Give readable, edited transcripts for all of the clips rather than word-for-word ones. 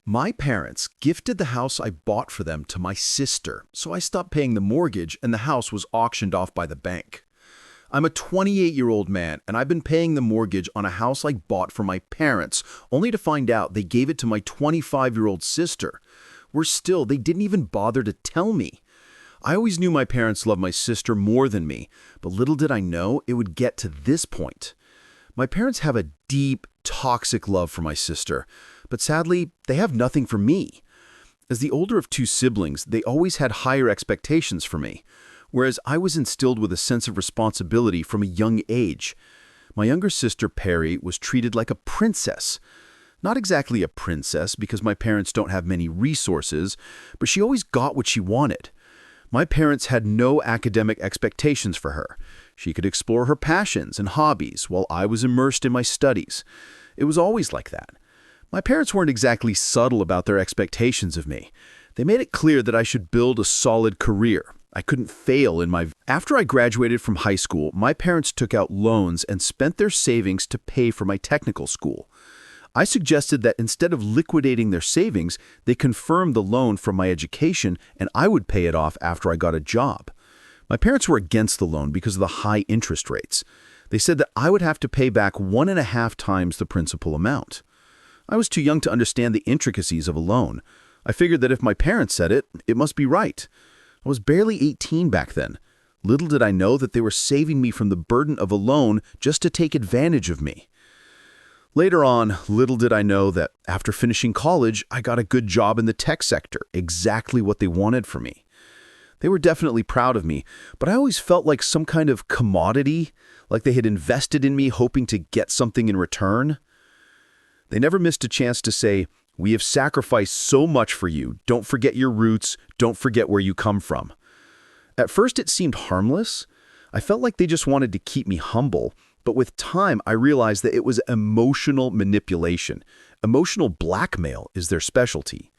My parents gifted the house I bought for them to my sister, so I stopped paying the mortgage and the house was auctioned off by the bank. I'm a 28-year-old man and I've been paying the mortgage on a house I bought for my parents, only to find out they gave it to my 25-year-old sister. Worse still, they didn't even bother to tell me. I always knew my parents loved my sister more than me, but little did I know it would get to this point. My parents have a deep, toxic love for my sister, but sadly, they have nothing for me. As the older of two siblings, they always had higher expectations for me, whereas I was instilled with a sense of responsibility from a young age. My younger sister, Perry, was treated like a princess. Not exactly a princess because my parents don't have many resources, but she always got what she wanted. My parents had no academic expectations for her. She could explore her passions and hobbies while I was immersed in my studies. It was always like that. My parents weren't exactly subtle about their expectations of me. They made it clear that I should build a solid career. I couldn't fail in my... After I graduated from high school, my parents took out loans and spent their savings to pay for my technical school. I suggested that instead of liquidating their savings, they confirm the loan from my education and I would pay it off after I got a job. My parents were against the loan because of the high interest rates. They said that I would have to pay back 1.5 times the principal amount. I was too young to understand the intricacies of a loan. I figured that if my parents said it, it must be right. I was barely 18 back then. Little did I know that they were saving me from the burden of a loan just to take advantage of me. Later on, little did I know that after finishing college, I got a good job in the tech sector, exactly what they wanted for me. They were definitely proud of me, but I always felt like some kind of commodity, like they had invested in me hoping to get something in return. They never missed a chance to say, "We have sacrificed so much for you. Don't forget your roots. Don't forget where you come from." At first, it seemed harmless. I felt like they just wanted to keep me humble. But with time, I realized that it was emotional manipulation. Emotional blackmail is their specialty.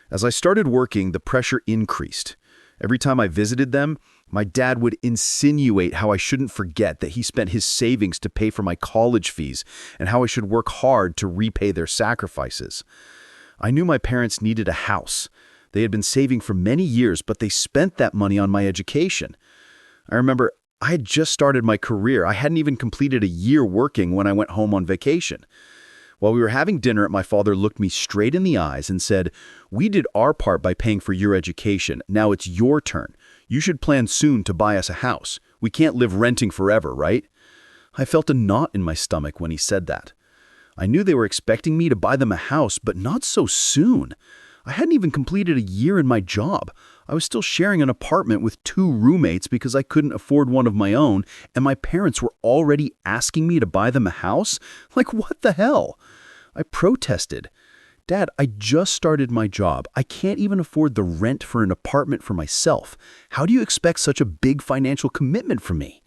As I started working, the pressure increased. Every time I visited them, my dad would insinuate how I shouldn't forget that he spent his savings to pay for my college fees and how I should work hard to repay their sacrifices. I knew my parents needed a house. They had been saving for many years, but they spent that money on my education. I remember I had just started my career. I hadn't even completed a year working when I went home on vacation. While we were having dinner, my father looked me straight in the eyes and said, "We did our part by paying for your education. Now it's your turn. You should plan soon to buy us a house. We can't live renting forever, right?" I felt a knot in my stomach when he said that. I knew they were expecting me to buy them a house, but not so soon. I hadn't even completed a year in my job. I was still sharing an apartment with 2 roommates because I couldn't afford one of my own, and my parents were already asking me to buy them a house? Like, what the hell? I protested. "Dad, I just started my job. I can't even afford the rent for an apartment for myself. How do you expect such a big financial commitment from me?"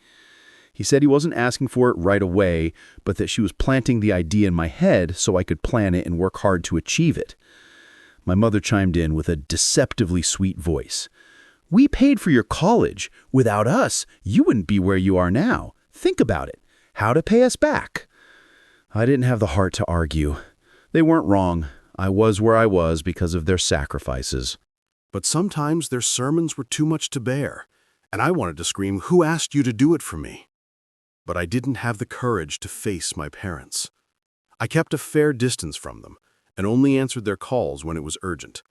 He said he wasn't asking for it right away, but that she was planting the idea in my head so I could plan it and work hard to achieve it. My mother chimed in with a deceptively sweet voice. "We paid for your college. Without us, you wouldn't be where you are now. Think about it. How to pay us back?" I didn't have the heart to argue. They weren't wrong. I was where I was because of their sacrifices. But sometimes their sermons were too much to bear, and I wanted to scream, "Who asked you to do it for me?" But I didn't have the courage to face my parents. I kept a fair distance from them, and only answered their calls when it was urgent.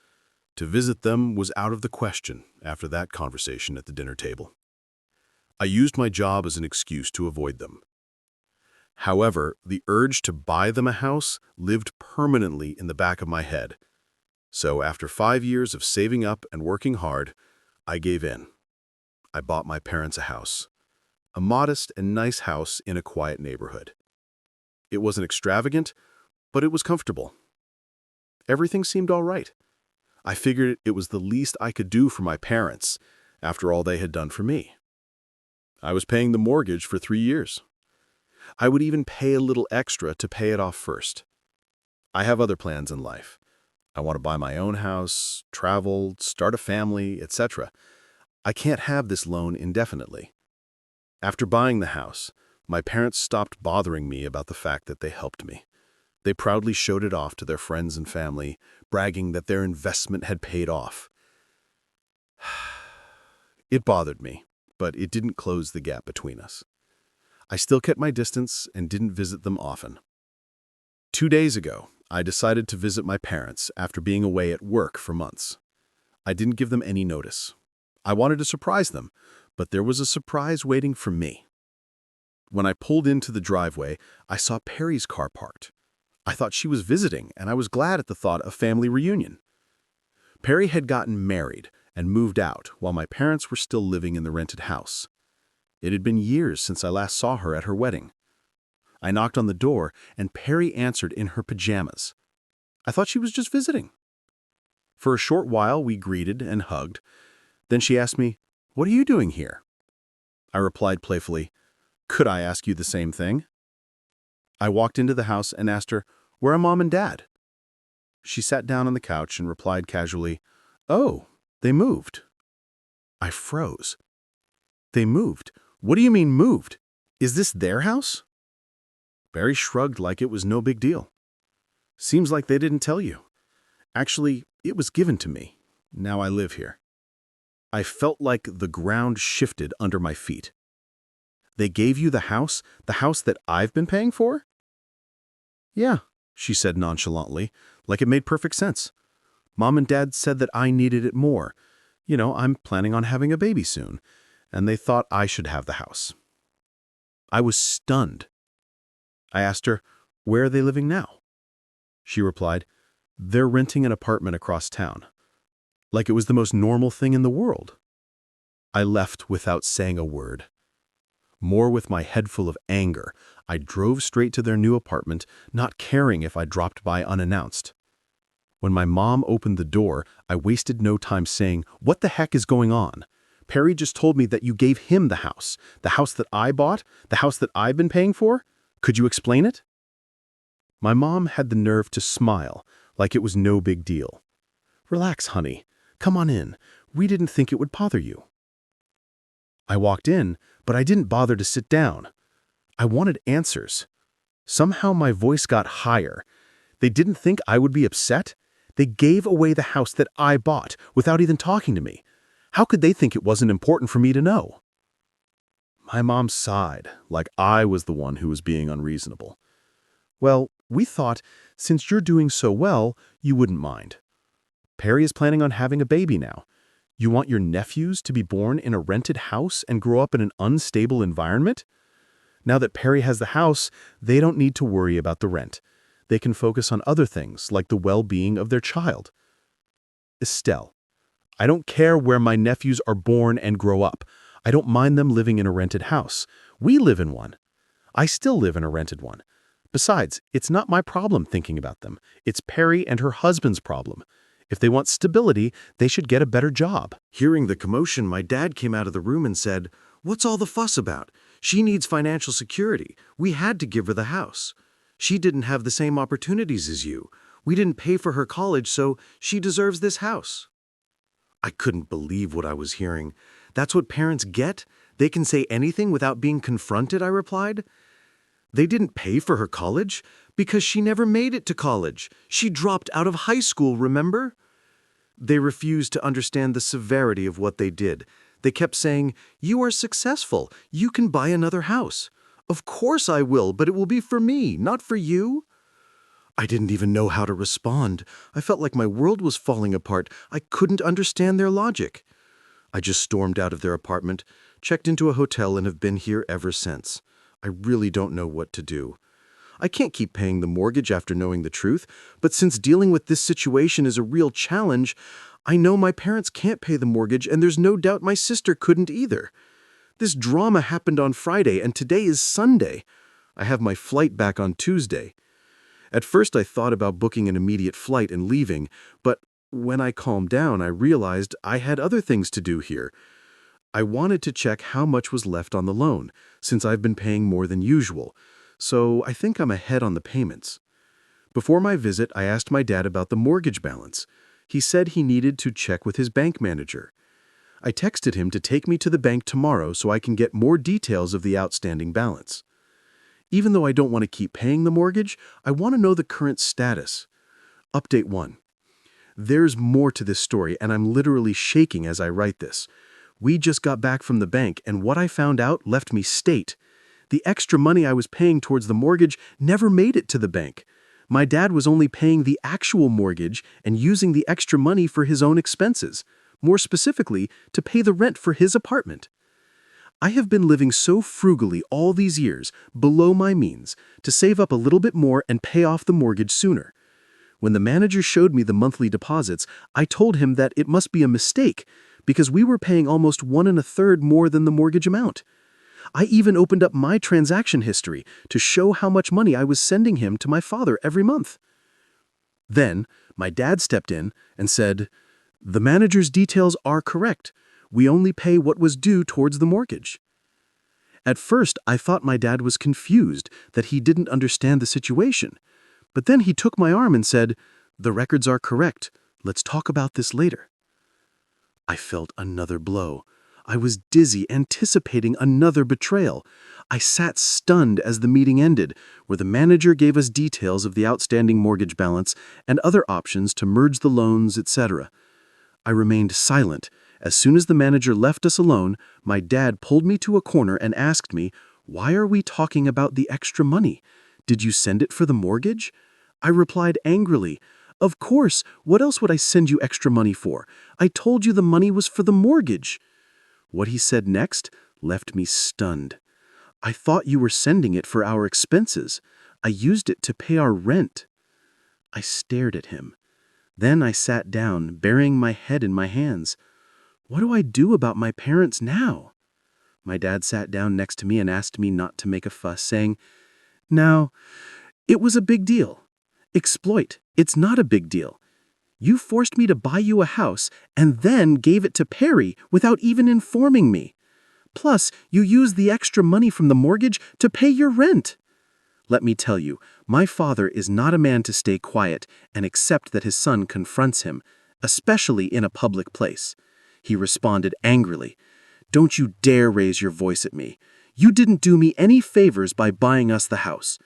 To visit them was out of the question after that conversation at the dinner table. I used my job as an excuse to avoid them. However, the urge to buy them a house lived permanently in the back of my head. So after 5 years of saving up and working hard, I gave in. I bought my parents a house. A modest and nice house in a quiet neighborhood. It wasn't extravagant, but it was comfortable. Everything seemed all right. I figured it was the least I could do for my parents, after all they had done for me. I was paying the mortgage for 3 years. I would even pay a little extra to pay it off first. I have other plans in life. I want to buy my own house, travel, start a family, etc. I can't have this loan indefinitely. After buying the house, my parents stopped bothering me about the fact that they helped me. They proudly showed it off to their friends and family, bragging that their investment had paid off. It bothered me, but it didn't close the gap between us. I still kept my distance and didn't visit them often. 2 days ago, I decided to visit my parents after being away at work for months. I didn't give them any notice. I wanted to surprise them, but there was a surprise waiting for me. When I pulled into the driveway, I saw Perry's car parked. I thought she was visiting, and I was glad at the thought of family reunion. Perry had gotten married and moved out while my parents were still living in the rented house. It had been years since I last saw her at her wedding. I knocked on the door, and Perry answered in her pajamas. I thought she was just visiting. For a short while, we greeted and hugged. Then she asked me, "What are you doing here?" I replied playfully, "Could I ask you the same thing?" I walked into the house and asked her, "Where are Mom and Dad?" She sat down on the couch and replied casually, "Oh, they moved." I froze. "They moved? What do you mean moved? Is this their house?" Barry shrugged like it was no big deal. "Seems like they didn't tell you. Actually, it was given to me. Now I live here." I felt like the ground shifted under my feet. "They gave you the house that I've been paying for?" "Yeah," she said nonchalantly, like it made perfect sense. "Mom and Dad said that I needed it more. I'm planning on having a baby soon, and they thought I should have the house." I was stunned. I asked her, "Where are they living now?" She replied, "They're renting an apartment across town." Like it was the most normal thing in the world. I left without saying a word. More with my head full of anger, I drove straight to their new apartment, not caring if I dropped by unannounced. When my mom opened the door, I wasted no time saying, "What the heck is going on? Perry just told me that you gave him the house that I bought, the house that I've been paying for. Could you explain it?" My mom had the nerve to smile, like it was no big deal. "Relax, honey. Come on in. We didn't think it would bother you." I walked in, but I didn't bother to sit down. I wanted answers. Somehow my voice got higher. They didn't think I would be upset? They gave away the house that I bought without even talking to me. How could they think it wasn't important for me to know? My mom sighed, like I was the one who was being unreasonable. "Well, we thought, since you're doing so well, you wouldn't mind. Perry is planning on having a baby now. You want your nephews to be born in a rented house and grow up in an unstable environment? Now that Perry has the house, they don't need to worry about the rent. They can focus on other things, like the well-being of their child." Estelle, I don't care where my nephews are born and grow up. I don't mind them living in a rented house. We live in one. I still live in a rented one. Besides, it's not my problem thinking about them. It's Perry and her husband's problem. If they want stability, they should get a better job. Hearing the commotion, my dad came out of the room and said, "What's all the fuss about? She needs financial security. We had to give her the house. She didn't have the same opportunities as you. We didn't pay for her college, so she deserves this house." I couldn't believe what I was hearing. "That's what parents get? They can say anything without being confronted," I replied. "They didn't pay for her college because she never made it to college. She dropped out of high school, remember?" They refused to understand the severity of what they did. They kept saying, "You are successful. You can buy another house." "Of course I will, but it will be for me, not for you." I didn't even know how to respond. I felt like my world was falling apart. I couldn't understand their logic. I just stormed out of their apartment, checked into a hotel, and have been here ever since. I really don't know what to do. I can't keep paying the mortgage after knowing the truth, but since dealing with this situation is a real challenge, I know my parents can't pay the mortgage, and there's no doubt my sister couldn't either. This drama happened on Friday, and today is Sunday. I have my flight back on Tuesday. At first I thought about booking an immediate flight and leaving, but when I calmed down, I realized I had other things to do here. I wanted to check how much was left on the loan, since I've been paying more than usual, so I think I'm ahead on the payments. Before my visit, I asked my dad about the mortgage balance. He said he needed to check with his bank manager. I texted him to take me to the bank tomorrow so I can get more details of the outstanding balance. Even though I don't want to keep paying the mortgage, I want to know the current status. Update 1. There's more to this story, and I'm literally shaking as I write this. We just got back from the bank, and what I found out left me state. The extra money I was paying towards the mortgage never made it to the bank. My dad was only paying the actual mortgage and using the extra money for his own expenses, more specifically, to pay the rent for his apartment. I have been living so frugally all these years, below my means, to save up a little bit more and pay off the mortgage sooner. When the manager showed me the monthly deposits, I told him that it must be a mistake because we were paying almost 1 1/3 more than the mortgage amount. I even opened up my transaction history to show how much money I was sending him to my father every month. Then, my dad stepped in and said, "The manager's details are correct. We only pay what was due towards the mortgage." At first, I thought my dad was confused, that he didn't understand the situation. But then he took my arm and said, "The records are correct. Let's talk about this later." I felt another blow. I was dizzy, anticipating another betrayal. I sat stunned as the meeting ended, where the manager gave us details of the outstanding mortgage balance and other options to merge the loans, etc. I remained silent. As soon as the manager left us alone, my dad pulled me to a corner and asked me, "Why are we talking about the extra money? Did you send it for the mortgage?" I replied angrily, "Of course, what else would I send you extra money for? I told you the money was for the mortgage." What he said next left me stunned. "I thought you were sending it for our expenses. I used it to pay our rent." I stared at him. Then I sat down, burying my head in my hands. What do I do about my parents now? My dad sat down next to me and asked me not to make a fuss, saying, "Now, it was a big deal. Exploit, it's not a big deal. You forced me to buy you a house and then gave it to Perry without even informing me. Plus, you used the extra money from the mortgage to pay your rent." Let me tell you, my father is not a man to stay quiet and accept that his son confronts him, especially in a public place. He responded angrily, "Don't you dare raise your voice at me. You didn't do me any favors by buying us the house.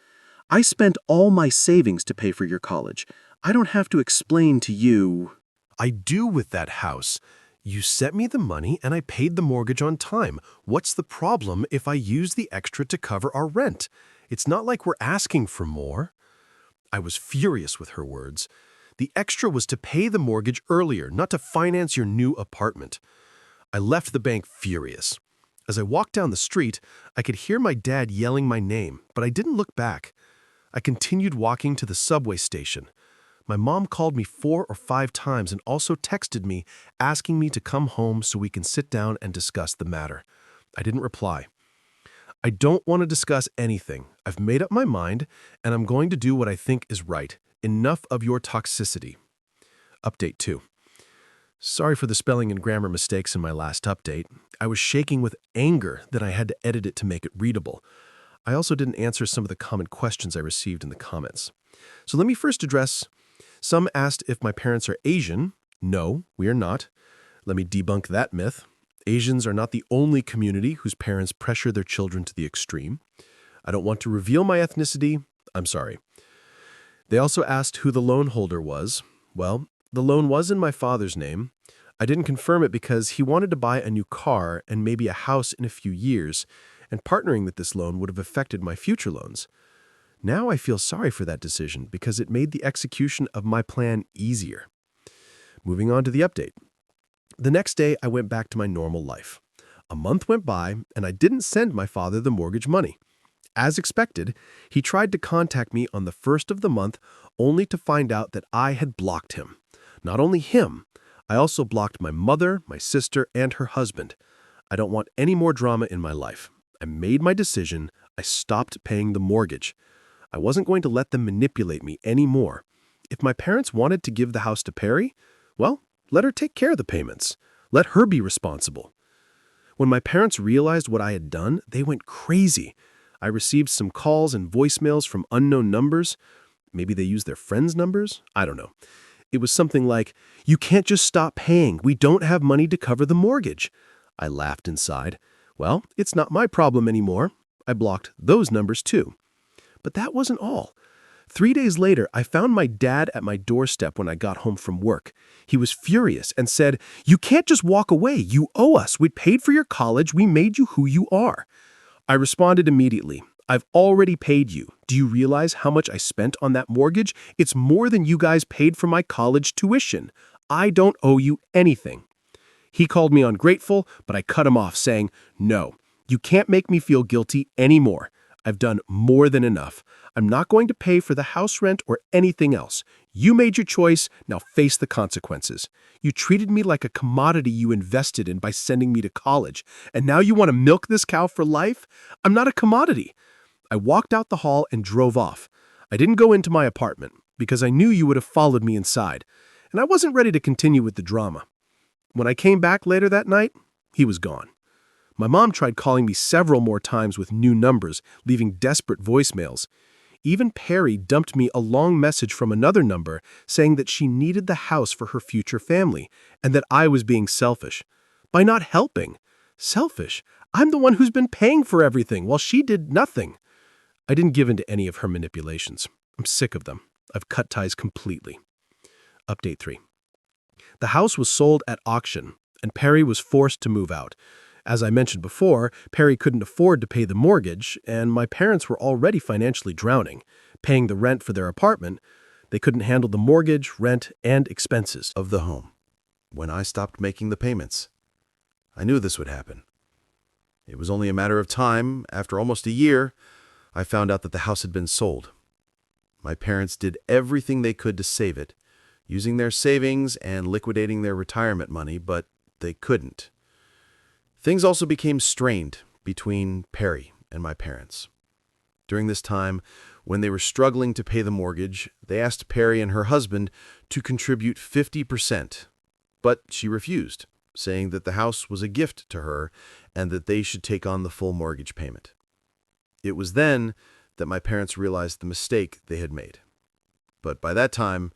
I spent all my savings to pay for your college. I don't have to explain to you." I do with that house. You sent me the money and I paid the mortgage on time. What's the problem if I use the extra to cover our rent? It's not like we're asking for more. I was furious with her words. The extra was to pay the mortgage earlier, not to finance your new apartment. I left the bank furious. As I walked down the street, I could hear my dad yelling my name, but I didn't look back. I continued walking to the subway station. My mom called me 4 or 5 times and also texted me asking me to come home so we can sit down and discuss the matter. I didn't reply. I don't want to discuss anything. I've made up my mind, and I'm going to do what I think is right. Enough of your toxicity. Update 2. Sorry for the spelling and grammar mistakes in my last update. I was shaking with anger that I had to edit it to make it readable. I also didn't answer some of the common questions I received in the comments. So let me first address. Some asked if my parents are Asian. No, we are not. Let me debunk that myth. Asians are not the only community whose parents pressure their children to the extreme. I don't want to reveal my ethnicity. I'm sorry. They also asked who the loan holder was. Well, the loan was in my father's name. I didn't confirm it because he wanted to buy a new car and maybe a house in a few years, and partnering with this loan would have affected my future loans. Now I feel sorry for that decision because it made the execution of my plan easier. Moving on to the update. The next day, I went back to my normal life. A month went by, and I didn't send my father the mortgage money. As expected, he tried to contact me on the 1st of the month, only to find out that I had blocked him. Not only him, I also blocked my mother, my sister, and her husband. I don't want any more drama in my life. I made my decision. I stopped paying the mortgage. I wasn't going to let them manipulate me anymore. If my parents wanted to give the house to Perry, well, let her take care of the payments. Let her be responsible. When my parents realized what I had done, they went crazy. I received some calls and voicemails from unknown numbers. Maybe they used their friends' numbers? I don't know. It was something like, "You can't just stop paying. We don't have money to cover the mortgage." I laughed inside. Well, it's not my problem anymore. I blocked those numbers too. But that wasn't all. 3 days later, I found my dad at my doorstep when I got home from work. He was furious and said, "You can't just walk away. You owe us. We paid for your college. We made you who you are." I responded immediately, "I've already paid you. Do you realize how much I spent on that mortgage? It's more than you guys paid for my college tuition. I don't owe you anything." He called me ungrateful, but I cut him off, saying, "No, you can't make me feel guilty anymore. I've done more than enough. I'm not going to pay for the house rent or anything else. You made your choice, now face the consequences. You treated me like a commodity you invested in by sending me to college, and now you want to milk this cow for life? I'm not a commodity." I walked out the hall and drove off. I didn't go into my apartment because I knew you would have followed me inside, and I wasn't ready to continue with the drama. When I came back later that night, he was gone. My mom tried calling me several more times with new numbers, leaving desperate voicemails. Even Perry dumped me a long message from another number saying that she needed the house for her future family and that I was being selfish. By not helping. Selfish? I'm the one who's been paying for everything while she did nothing. I didn't give in to any of her manipulations. I'm sick of them. I've cut ties completely. Update 3. The house was sold at auction, and Perry was forced to move out. As I mentioned before, Perry couldn't afford to pay the mortgage, and my parents were already financially drowning, paying the rent for their apartment. They couldn't handle the mortgage, rent, and expenses Of the home. When I stopped making the payments, I knew this would happen. It was only a matter of time. After almost a year, I found out that the house had been sold. My parents did everything they could to save it, using their savings and liquidating their retirement money, but they couldn't. Things also became strained between Perry and my parents. During this time, when they were struggling to pay the mortgage, they asked Perry and her husband to contribute 50%, but she refused, saying that the house was a gift to her and that they should take on the full mortgage payment. It was then that my parents realized the mistake they had made. But by that time,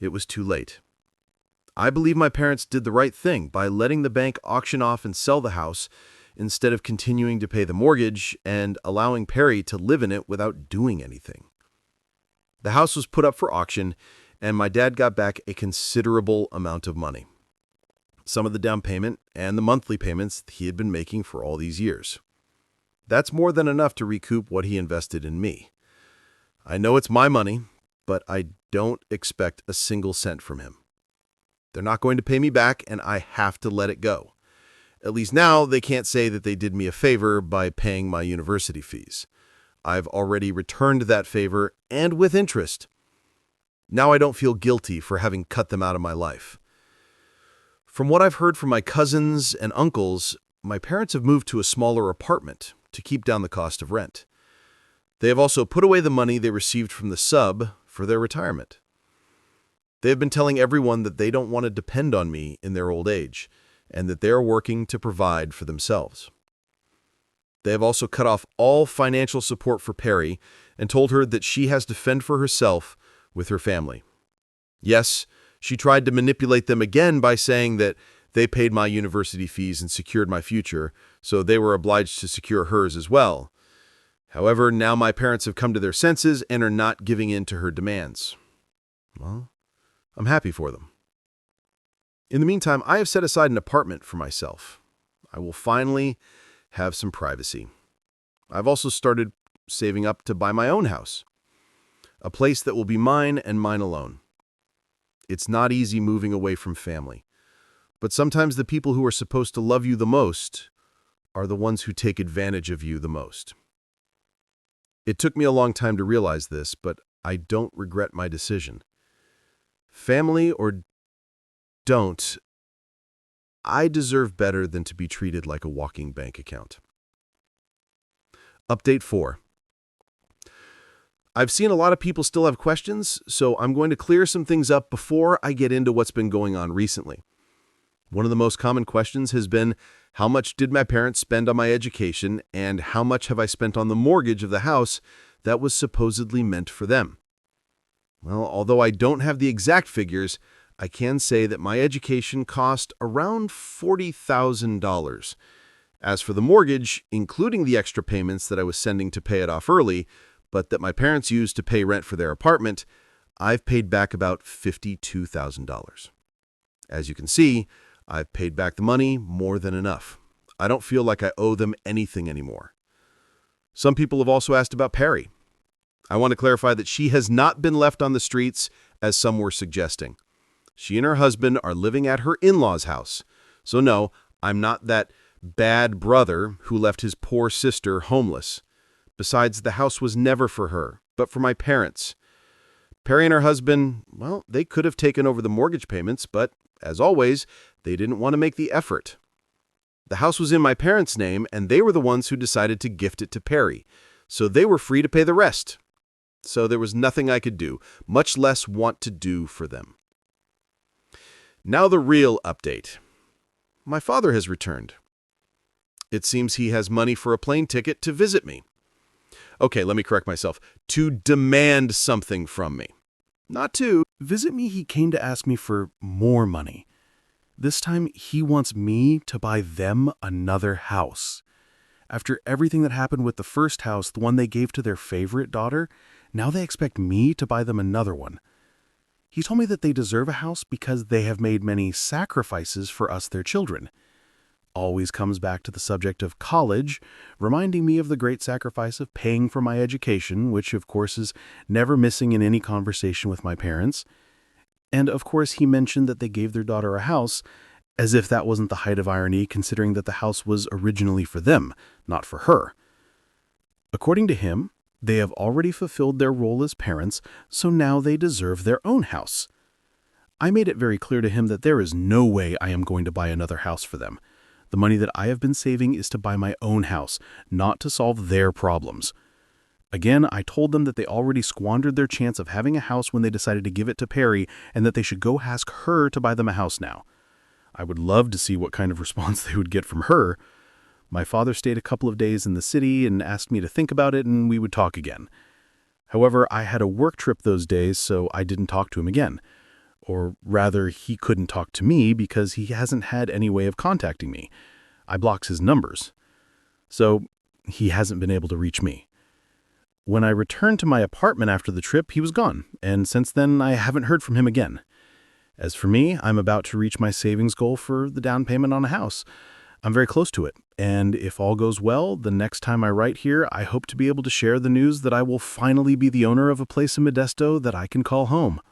it was too late. I believe my parents did the right thing by letting the bank auction off and sell the house instead of continuing to pay the mortgage and allowing Perry to live in it without doing anything. The house was put up for auction, and my dad got back a considerable amount of money. Some of the down payment and the monthly payments he had been making for all these years. That's more than enough to recoup what he invested in me. I know it's my money, but I don't expect a single cent from him. They're not going to pay me back, and I have to let it go. At least now they can't say that they did me a favor by paying my university fees. I've already returned that favor, and with interest. Now I don't feel guilty for having cut them out of my life. From what I've heard from my cousins and uncles, my parents have moved to a smaller apartment to keep down the cost of rent. They have also put away the money they received from the sub for their retirement. They have been telling everyone that they don't want to depend on me in their old age, and that they are working to provide for themselves. They have also cut off all financial support for Perry and told her that she has to fend for herself with her family. Yes, she tried to manipulate them again by saying that they paid my university fees and secured my future, so they were obliged to secure hers as well. However, now my parents have come to their senses and are not giving in to her demands. Well, I'm happy for them. In the meantime, I have set aside an apartment for myself. I will finally have some privacy. I've also started saving up to buy my own house, a place that will be mine and mine alone. It's not easy moving away from family, but sometimes the people who are supposed to love you the most are the ones who take advantage of you the most. It took me a long time to realize this, but I don't regret my decision. Family or don't, I deserve better than to be treated like a walking bank account. Update 4. I've seen a lot of people still have questions, so I'm going to clear some things up before I get into what's been going on recently. One of the most common questions has been, how much did my parents spend on my education, and how much have I spent on the mortgage of the house that was supposedly meant for them? Well, although I don't have the exact figures, I can say that my education cost around $40,000. As for the mortgage, including the extra payments that I was sending to pay it off early, but that my parents used to pay rent for their apartment, I've paid back about $52,000. As you can see, I've paid back the money more than enough. I don't feel like I owe them anything anymore. Some people have also asked about Perry. I want to clarify that she has not been left on the streets, as some were suggesting. She and her husband are living at her in-laws' house. So no, I'm not that bad brother who left his poor sister homeless. Besides, the house was never for her, but for my parents. Perry and her husband, well, they could have taken over the mortgage payments, but as always, they didn't want to make the effort. The house was in my parents' name, and they were the ones who decided to gift it to Perry, so they were free to pay the rest. So there was nothing I could do, much less want to do for them. Now the real update. My father has returned. It seems he has money for a plane ticket to visit me. Okay, let me correct myself. To demand something from me. Not to. Visit me, he came to ask me for more money. This time, he wants me to buy them another house. After everything that happened with the first house, the one they gave to their favorite daughter, now they expect me to buy them another one. He told me that they deserve a house because they have made many sacrifices for us, their children. Always comes back to the subject of college, reminding me of the great sacrifice of paying for my education, which of course is never missing in any conversation with my parents. And of course he mentioned that they gave their daughter a house, as if that wasn't the height of irony, considering that the house was originally for them, not for her. According to him, they have already fulfilled their role as parents, so now they deserve their own house. I made it very clear to him that there is no way I am going to buy another house for them. The money that I have been saving is to buy my own house, not to solve their problems. Again, I told them that they already squandered their chance of having a house when they decided to give it to Perry, and that they should go ask her to buy them a house now. I would love to see what kind of response they would get from her. My father stayed a couple of days in the city and asked me to think about it, and we would talk again. However, I had a work trip those days, so I didn't talk to him again. Or rather, he couldn't talk to me because he hasn't had any way of contacting me. I blocked his numbers. So he hasn't been able to reach me. When I returned to my apartment after the trip, he was gone, and since then I haven't heard from him again. As for me, I'm about to reach my savings goal for the down payment on a house. I'm very close to it, and if all goes well, the next time I write here, I hope to be able to share the news that I will finally be the owner of a place in Modesto that I can call home.